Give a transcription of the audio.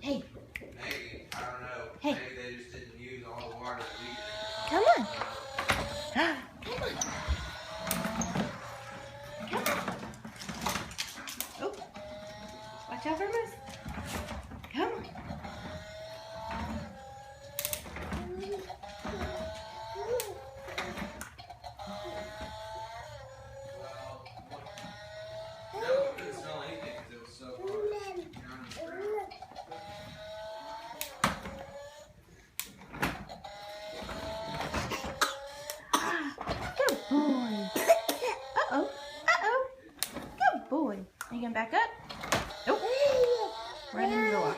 Hey. Maybe, I don't know. Hey. Maybe they just didn't use all the water that we did. Come on. Come on. Come on. Oh. Watch out for Moose. Come on. Well, no, we couldn't smell anything because it was so hard. Good boy. Uh-oh. Uh-oh. Good boy. Are you going to back up? Nope. Right in the door.